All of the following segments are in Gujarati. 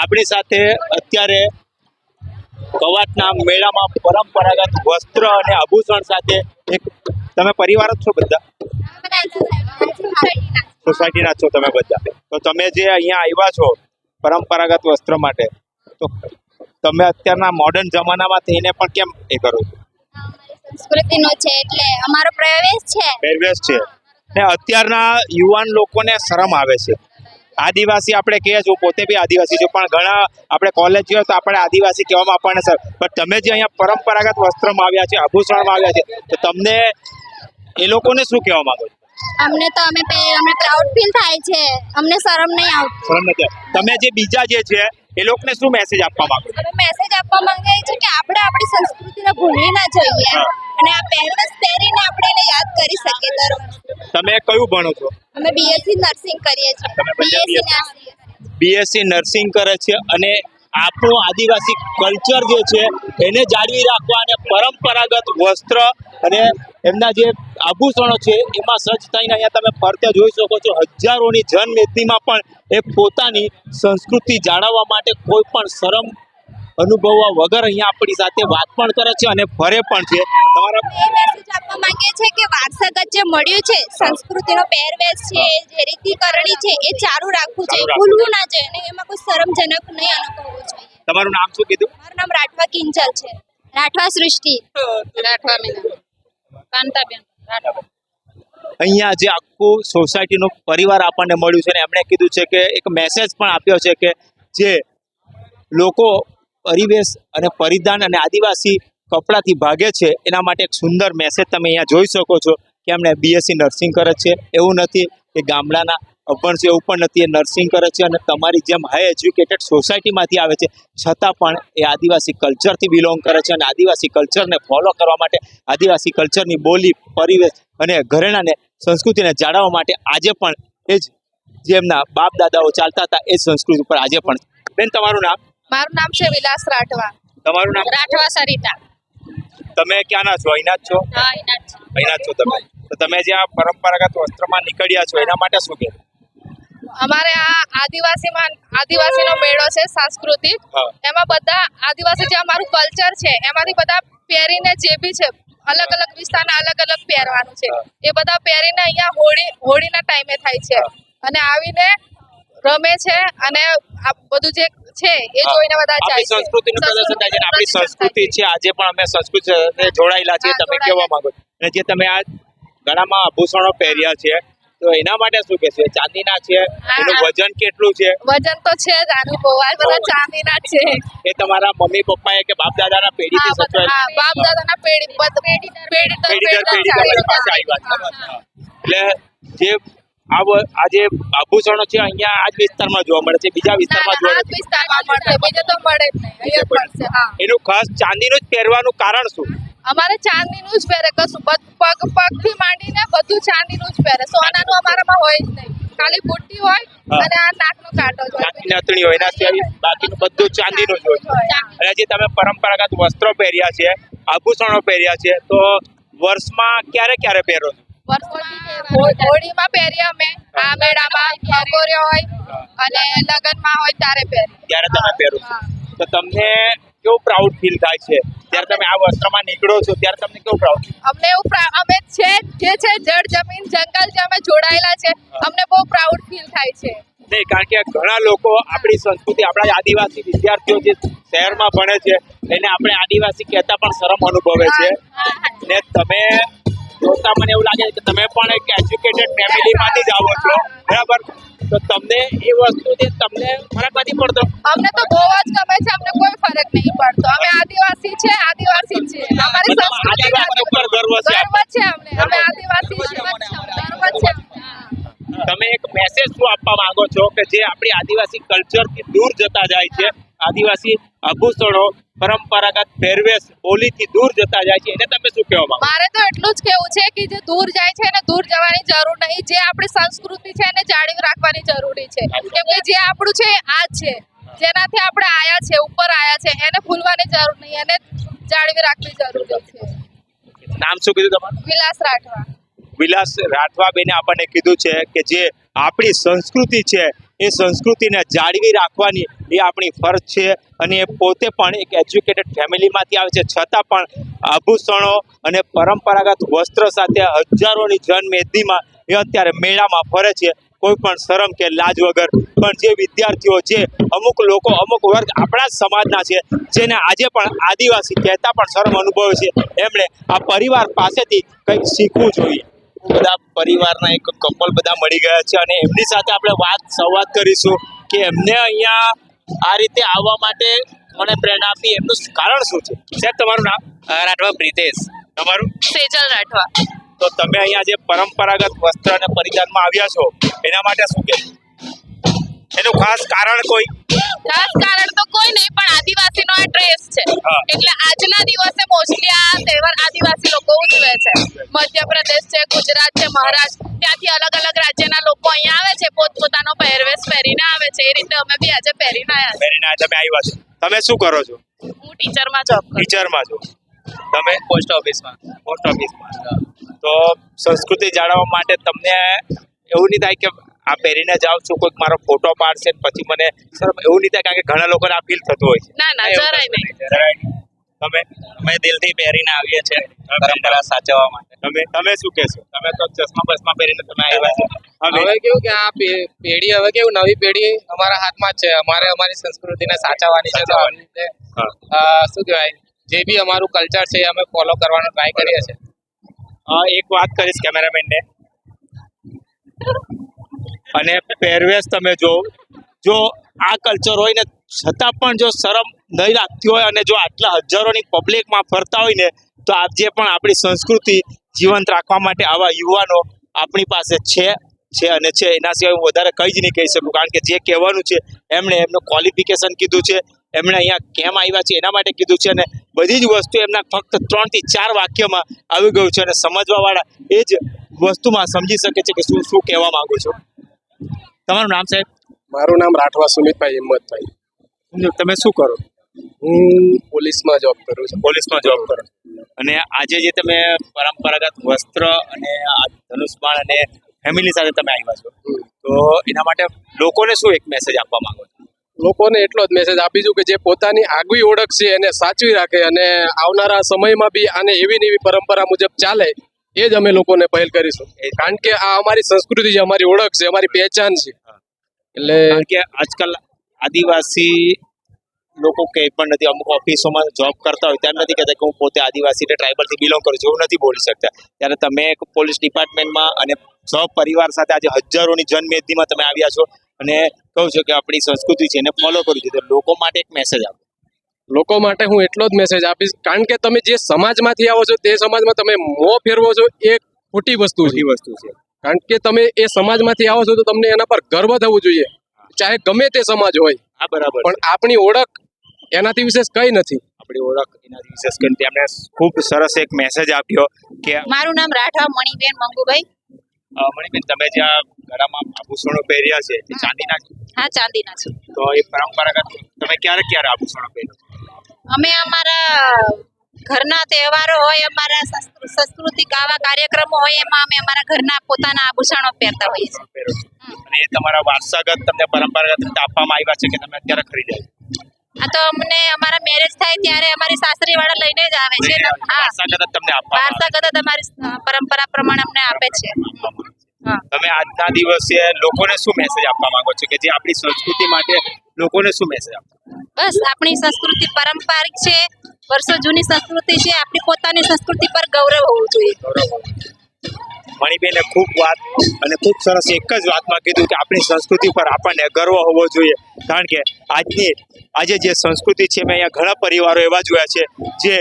આપણી સાથે અત્યારે કવાંટના મેળામાં પરંપરાગત વસ્ત્ર અને આભૂષણ સાથે એક તમે પરિવાર જ છો બધા? સોસાયટીના છો તમે બધા? તો તમે જે અહીંયા આવ્યા છો પરંપરાગત વસ્ત્ર માટે, તો તમે અત્યારના મોડર્ન જમાનામાં થઈને પણ કેમ એ કરો છો? સંસ્કૃતિનો છે એટલે અમારો પહેરવેશ છે. ને અત્યારના યુવાન લોકોને શરમ આવે છે. આદિવાસી આપણે કહીએ છીએ, પોતે બી આદિવાસી છું, પણ ઘણા આપણે કોલેજ જોઈએ તો આપણે આદિવાસી કહેવામાં આપણને સર, પણ તમે જે અહીંયા પરંપરાગત વસ્ત્રમાં આવ્યા છે, આભૂષણમાં આવ્યા છે, તો તમને એ લોકોને શું કહેવા માંગો છો? અમને તો અમને પ્રાઉડ ફીલ થાય છે, અમને શરમ નહીં આવતી. શરમ નથી. તમે જે બીજા જે છે એ લોકોને શું મેસેજ આપવા માંગો છો? અમે મેસેજ આપવા માંગીએ છીએ કે આપણે આપણી સંસ્કૃતિને ભૂલી ના જઈએ અને આ પહેરવેશ પહેરીને આપણે એને યાદ કરી શકીએ દર વર્ષે. તમે કયું ભણો છો? અમે બીએસસી નર્સિંગ કરીએ છીએ. તમે બધા બીએસસી નર્સિંગ કરે છે અને આપણું આદિવાસી કલ્ચર જે છે એને જાળવી રાખવા અને પરંપરાગત વસ્ત્ર અને એમના જે આભૂષણો છે એમાં સજ્જ થઈને અહીંયા તમે ફરતે જોઈ શકો છો. હજારોની જનમેદનીમાં પણ એ પોતાની સંસ્કૃતિ જાળવવા માટે કોઈ પણ શરમ અનુભવવા વગર અહીંયા આપણી સાથે વાત પણ કરે છે અને ફરે પણ છે. તમારા એ મેસેજ આપવા માંગીએ છીએ કે વારસાગત જે મળ્યું છે, સંસ્કૃતિનો પહેરવેશ છે, જે રીતિ કરણી છે, એ ચાલુ રાખવું જોઈએ, ભૂલવું ના જોઈએ અને એમાં કોઈ શરમજનક નહીં અનુભવવું જોઈએ. તમારું નામ શું કીધું? મારું નામ રાઠવા કિંજલ છે. રાઠવા સૃષ્ટિ. રાઠવા મીના. કાંતાબેન રાઠવા. અહીંયા જે આખું સોસાયટીનો પરિવાર આપણને મળ્યું છે ને એમણે કીધું છે કે એક મેસેજ પણ આપ્યો છે કે જે લોકો પરિવેશ અને પરિધાન અને આદિવાસી કપડાથી ભાગે છે એના માટે એક સુંદર મેસેજ તમે અહીંયા જોઈ શકો છો કે એમણે બીએસસી નર્સિંગ કરે છે. એવું નથી કે ગામડાના અભણ છે, એવું પણ નથી, એ નર્સિંગ કરે છે અને તમારી જેમ હાઈ એજ્યુકેટેડ સોસાયટીમાંથી આવે છે છતાં પણ એ આદિવાસી કલ્ચરથી બિલોંગ કરે છે અને આદિવાસી કલ્ચરને ફોલો કરવા માટે, આદિવાસી કલ્ચરની બોલી, પરિવેશ અને ઘરેણાને, સંસ્કૃતિને જાળવવા માટે આજે પણ એ જ જે એમના બાપ દાદાઓ ચાલતા હતા એ સંસ્કૃતિ પર આજે પણ. બેન, તમારું નામ? મારું નામ છે વિલાસ રાઠવા. તમારું નામ? રાઠવા સરિતા. તમે ક્યાંના છો? અહીંના જ છો? હા, અહીંના જ છે. અહીંના જ છો તમે? તો તમે જે આ પરંપરાગત વસ્ત્રમાં નીકળ્યા છો એના માટે શું કહેશો? અમારે આ આદિવાસીનો મેળો છે સાંસ્કૃતિક. એમાં બધા આદિવાસી જે અમારું કલ્ચર છે એમાંથી બધા પહેરીને જે બી છે અલગ અલગ વિસ્તારના અલગ અલગ પહેરવાનું છે એ બધા પહેરીને અહીંયા હોળીના ટાઈમે થાય છે અને આવીને રમે છે અને આ બધું જે છે એ જોઈને બધા જાય છે. સંસ્કૃતિનું પ્રદર્શન થાય છે. આપણી સંસ્કૃતિ છે, આજે પણ અમે સંસ્કૃતિ સાથે જોડાયેલા છીએ. તમે કેવા માંગો છો? અને જે તમે આ ગળામાં આભૂષણો પહેર્યા છે તો એના માટે શું કહેશો? ચાંદીના છે, એનું વજન કેટલું છે? વજન તો છે જ આનું બહુ, આ બધા ચાંદીના છે. એ તમારા મમ્મી પપ્પાએ કે બાપ દાદાના પેઢીથી સચવાયેલા? બાપ દાદાના પેઢી તમારી પાસે આવ્યા છે. એટલે જે આ જે આભૂષણો છે અહીંયા આ જ વિસ્તારમાં જોવા મળે છે, બીજા વિસ્તારમાં જોવા મળે છે? બીજે તો મળે જ નહીં, અહીંયા જ મળશે. હા, એનું ખાસ ચાંદીનું જ પહેરવાનું કારણ શું? અમારે ચાંદીનું જ પહેરે, કશું પગથી માંડીને બધું ચાંદીનું જ પહેરે. સોનાનું અમારામાં હોય જ નહીં, ખાલી બુટ્ટી હોય અને આ નાકનો કાંટો જ હોય. ચાંદીની નથણી હોય, એના સિવાય બાકીનું બધું ચાંદીનું જ હોય. અને જે તમે પરંપરાગત વસ્ત્રો પહેર્યા છે, આભૂષણો પહેર્યા છે, તો વર્ષમાં ક્યારે ક્યારે પહેરો છો? હોળીમાં પહેરીએ અમે, આ મેળામાં ખગોરિયો હોય અને લગનમાં હોય ત્યારે પહેરીએ. ત્યારે તમે પહેરો છો તો તમને કેવું પ્રાઉડ ફીલ થાય છે જ્યારે તમે આ વસ્ત્રમાં નીકળો છો? ત્યારે તમને કેવું પ્રાઉડ? અમને એવું અમે છે જે છે જળ જમીન જંગલ જે અમે જોડાયેલા છે, અમને બહુ પ્રાઉડ ફીલ થાય છે. નહીં, કારણ કે ઘણા લોકો આપણી સંસ્કૃતિ, આપણા આદિવાસી વિદ્યાર્થીઓ જે શહેરમાં ભણે છે એને આપણે આદિવાસી કહેતા પણ શરમ અનુભવે છે. ને તમે જોતા મને એવું લાગે છે કે તમે પણ એક એજ્યુકેટેડ ફેમિલીમાંથી જ આવો છો, બરાબર? તો તમને એ વસ્તુ જે તમને ફરક નથી પડતો? અમને તો બહુ જ ગમે છે, અમને કોઈ ફરક નહીં પડતો. અમે આદિવાસી છે, આદિવાસી જ છે. અમારી સંસ્કૃતિ ઉપર ગર્વ છે. અમને અમે આદિવાસી છે, ગર્વ છે. તમે એક મેસેજ શું આપવા માંગો છો કે જે આપણી આદિવાસી કલ્ચરથી દૂર જતા જાય છે, આદિવાસી આભૂષણો, પરંપરાગત પહેરવેશ, બોલીથી દૂર જતા જાય છે, એને તમે શું કહેવા માંગો? મારે તો એટલું જ કહેવું છે કે જે દૂર જાય છે એને દૂર જવાની જરૂર નહીં. જે આપણી સંસ્કૃતિ છે એને જાળવી રાખવાની જરૂરી છે, કેમ કે જે આપણું છે આ જ છે, જેનાથી આપણે આયા છે, ઉપર આયા છે, એને ભૂલવાની જરૂર નહીં, એને જાળવી રાખવી જરૂરી છે. નામ શું કીધું તમારું? વિલાસ રાઠવા. વિલાસ રાઠવાબેને આપણને કીધું છે કે જે આપણી સંસ્કૃતિ છે એ સંસ્કૃતિને જાળવી રાખવાની એ આપણી ફરજ છે અને એ પોતે પણ એક એજ્યુકેટેડ ફેમિલીમાંથી આવે છે છતાં પણ આભૂષણો અને પરંપરાગત વસ્ત્ર સાથે હજારોની જનમેદનીમાં એ અત્યારે મેળામાં ફરે છે કોઈ પણ શરમ કે લાજ વગર. પણ જે વિદ્યાર્થીઓ જે અમુક લોકો અમુક વર્ગ આપણા જ સમાજના છે જેને આજે પણ આદિવાસી કહેતા પણ શરમ અનુભવે છે એમણે આ પરિવાર પાસેથી કંઈક શીખવું જોઈએ. બધા પરિવારના એક કપલ બધા મળી ગયા છે અને એમની સાથે આપણે સંવાદ કરીશું કે એમને અહીંયા આ રીતે આવવા માટે મને પ્રેરણા આપી એમનું કારણ શું છે. સાહેબ તમારું નામ? રાઠવા પ્રિતેશ. તમારું? સેજલ રાઠવા. તો તમે અહીંયા જે પરંપરાગત વસ્ત્ર અને પરિધાનમાં આવ્યા છો એના માટે શું કે એનું ખાસ કારણ કોઈ? ખાસ કારણ તો કોઈ નહીં, પણ આદિવાસીનો આ ડ્રેસ છે હા. એટલે આજના દિવસે મોસ્ટલી આ તહેવાર આદિવાસી લોકો ઉજવે છે. મધ્યપ્રદેશ છે, ગુજરાત છે, મહારાષ્ટ્ર, ત્યાંથી અલગ અલગ રાજ્યના લોકો અહીંયા આવે છે, પોતપોતાનો પહેરવેશ પહેરીને આવે છે. એ રીતે અમે બી આજે પહેરીને આવ્યા છીએ. મેરીના તમે આવ્યા છો. તમે શું કરો છો? હું ટીચરમાં જોબ કરું છું. ટીચરમાં છો. તમે પોસ્ટ ઓફિસમાં. પોસ્ટ ઓફિસમાં. તો સંસ્કૃતિ જાળવવા માટે તમને એવું નહીં થાય કે આ પહેરીને જાઉં છું કોઈક મારો ફોટો પાડશે ને પછી મને શરમ એવું નહીં થાય કારણ કે ઘણા લોકોને આ ફીલ થતું હોય છે. ના ના, જરાય નહીં. જરાય નહીં. તમે અમે દિલથી પહેરીને આવીએ છીએ પરંપરા સાચવવા માટે. તમે શું કહેશો? તમે તો ચશ્મા બસમાં પહેરીને તમે આવ્યા છો. હવે કેવું કે આ પેઢી હવે કેવું નવી પેઢી અમારા હાથમાં જ છે. અમારે અમારી સંસ્કૃતિને સાચવવાની છે. તો આવી રીતે શું કહેવાય જે બી અમારું કલ્ચર છે એ અમે ફોલો કરવાનો ટ્રાય કરીએ છીએ. એક વાત કરીશ કેમેરામેનને અને પહેરવેશ તમે જો આ કલ્ચર હોય ને છતાં પણ જો શરમ નહીં લાગતી હોય અને જો આટલા હજારોની પબ્લિકમાં ફરતા હોય ને તો આજે પણ આપણી સંસ્કૃતિ જીવંત રાખવા માટે આવા યુવાનો આપણી પાસે છે અને છે. એના સિવાય હું વધારે કંઈ જ નહીં કહી શકું કારણ કે જે કહેવાનું છે એમણે એમનું ક્વોલિફિકેશન કીધું છે, એમણે અહીંયા કેમ આવ્યા છે એના માટે કીધું છે અને બધી જ વસ્તુ એમના ફક્ત 3 થી 4 વાક્યમાં આવી ગયું છે અને સમજવાવાળા એ જ વસ્તુમાં સમજી શકે છે કે શું કહેવા માંગુ છું. તમારું નામ સાહેબ? મારું નામ રાઠવા સુમિતભાઈ હિંમતભાઈ. તમે શું કરો? હું પોલીસમાં જોબ કરું છું. પોલીસમાં જોબ કરો અને આજે જે તમે પરંપરાગત વસ્ત્ર અને આ ધનુષબાણ અને ફેમિલી સાથે તમે આવ્યા છો તો એના માટે લોકોને શું એક મેસેજ આપવા માંગો છો? લોકોને એટલો જ મેસેજ આપીશું કે જે પોતાની આગવી ઓળખ છે એને સાચવી રાખે અને આવનારા સમયમાં બી આને એવી ને એવી પરંપરા મુજબ ચાલે એ જ અમે લોકોને પહેલ કરીશું. કારણ કે આ અમારી સંસ્કૃતિ છે, અમારી ઓળખ છે, અમારી પહેચાન છે. એટલે કારણ કે આજકાલ આદિવાસી લોકો કંઈ પણ નથી, અમુક ઓફિસોમાં જોબ કરતા હોય ત્યારે નથી કહેતા કે હું પોતે આદિવાસી એટલે ટ્રાઇબલથી બિલોંગ કરું છું એવું નથી બોલી શકતા. ત્યારે તમે એક પોલીસ ડિપાર્ટમેન્ટમાં અને પરિવાર સાથે આજે હજારોની જનમેદનીમાં તમે આવ્યા છો અને કહું છું કે આપણી સંસ્કૃતિ છે એને ફોલો કરવી જોઈએ. તો લોકો માટે એક મેસેજ આપો. લોકો માટે હું એટલો જ મેસેજ આપીશ કારણ કે તમે જે સમાજમાંથી આવો છો તે સમાજમાં તમે મોં ફેરવો છો એ ખોટી વસ્તુ છે. કારણ કે તમે એ સમાજમાંથી આવો છો તો તમને એના પર ગર્વ થવું જોઈએ, ચાહે ગમે તે સમાજ હોય. હા બરાબર. પણ આપણી ઓળખ એનાથી વિશેષ કઈ નથી. આપણી ઓળખ એનાથી વિશેષ કરીને તેમણે ખૂબ સરસ એક મેસેજ આપ્યો કે મારું નામ રાઠવા મણીબેન મંગુભાઈ. મણીબેન તમે જે આ ગળામાં આભૂષણો પહેર્યા છે તે ચાંદીના છે? હા, ચાંદીના છે. તો એ પરંપરાગત તમે ક્યારે આભૂષણો પહેર્યો? અમે અમારા ઘરના તહેવારો હોય, અમારા સાંસ્કૃતિક આવા કાર્યક્રમો હોય એમાં અમે અમારા ઘરના પોતાના આભૂષણો પહેરતા હોઈએ છીએ. અને એ તમારા વારસાગત તમને પરંપરાગત રીતે આપવામાં આવ્યા છે કે તમે અત્યારે ખરીદ્યા? આ તો અમને અમારા મેરેજ થાય ત્યારે અમારી સાસરી વાળા લઈને જ આવે છે. હા, વારસાગત તમને આપવામાં વારસાગત જ અમારી પરંપરા પ્રમાણે અમને આપે છે. હા. તમે આજના દિવસે લોકોને શું મેસેજ આપવા માંગો છો કે જે આપણી સંસ્કૃતિ માટે લોકોને શું મેસેજ આપો? બસ આપણી સંસ્કૃતિ પારંપરિક છે, વર્ષો જૂની સંસ્કૃતિ છે. આપણી પોતાની સંસ્કૃતિ પર ગૌરવ હોવું જોઈએ. મણીબેને ખૂબ વાત અને ખૂબ સરસ એક જ વાતમાં કીધું કે આપણી સંસ્કૃતિ પર આપણને ગર્વ હોવો જોઈએ. કારણ કે આજે જે સંસ્કૃતિ છે મેં અહીંયા ઘણા પરિવારો એવા જોયા છે જે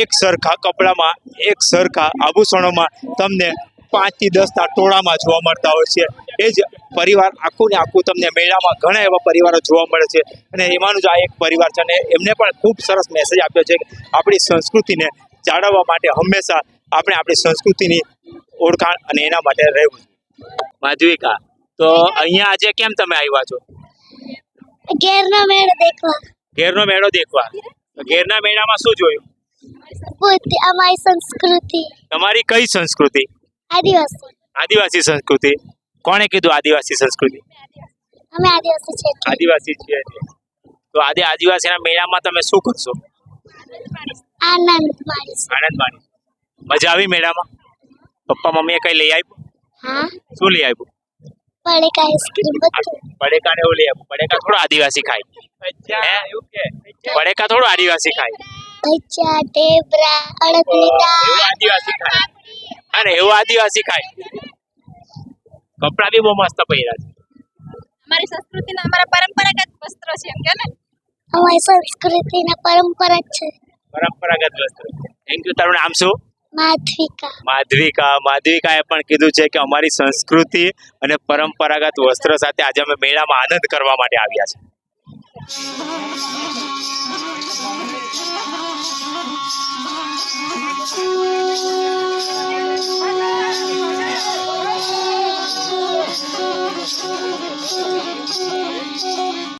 એક સરખા કપડામાં એક સરખા આભૂષણોમાં તમને 5 થી 10 ના ટોળામાં જોવા મળતા હોય છે. એ જ પરિવાર આખું ને આખું તમને મેળામાં ઘણા એવા પરિવારો જોવા મળે છે અને એમાંનું જ આ એક પરિવાર છે અને એમને પણ ખૂબ સરસ મેસેજ આપ્યો છે કે આપણી સંસ્કૃતિને જાળવવા માટે હંમેશા આપણે આપણી સંસ્કૃતિની ઓળખાણ અને એના માટે રહેવું. માધવિકા, તો અહીંયા આજે કેમ તમે આવ્યા છો? ઘેરનો મેળો દેખવા. ઘેરનો મેળો દેખવા. ઘેરના મેળામાં શું જોયું? અમારી સંસ્કૃતિ. તમારી કઈ સંસ્કૃતિ? આદિવાસી. આદિવાસી સંસ્કૃતિ. કોણે કીધું આદિવાસી સંસ્કૃતિ? અમે આદિવાસી છે એટલે. આદિવાસી છીએ એટલે. તો આજે આદિવાસીના મેળામાં તમે શું કરશો? આનંદ માણીશું. આનંદ માણી. મજા આવી મેળામાં? પપ્પા મમ્મીએ કઈ લઈ આપ્યું? હા, શું લઈ આપ્યું? પડીકા આઈસ્ક્રીમ બધું. પડેકા ને એવું લઈ આપ્યું. પડેકા થોડો આદિવાસી ખાય. હે? પડેકા થોડો આદિવાસી ખાય. ભજીયા, ઢેબરા, અડદની દાળ. એવું આદિવાસી ખાય. અરે એવું આદિવાસી ખાય. કપડા બી બહુ મસ્ત પહેર્યા છે. અમારી સંસ્કૃતિના અમારા પરંપરાગત વસ્ત્રો છે એમ કે ને. અમારી સંસ્કૃતિના પરંપરા જ છે. પરંપરાગત વસ્ત્ર. Thank you. તારું નામ શું? માધવિકા. માધવિકાએ પણ કીધું છે કે અમારી સંસ્કૃતિ અને પરંપરાગત વસ્ત્ર સાથે આજે અમે મેળામાં આનંદ કરવા માટે આવ્યા છે.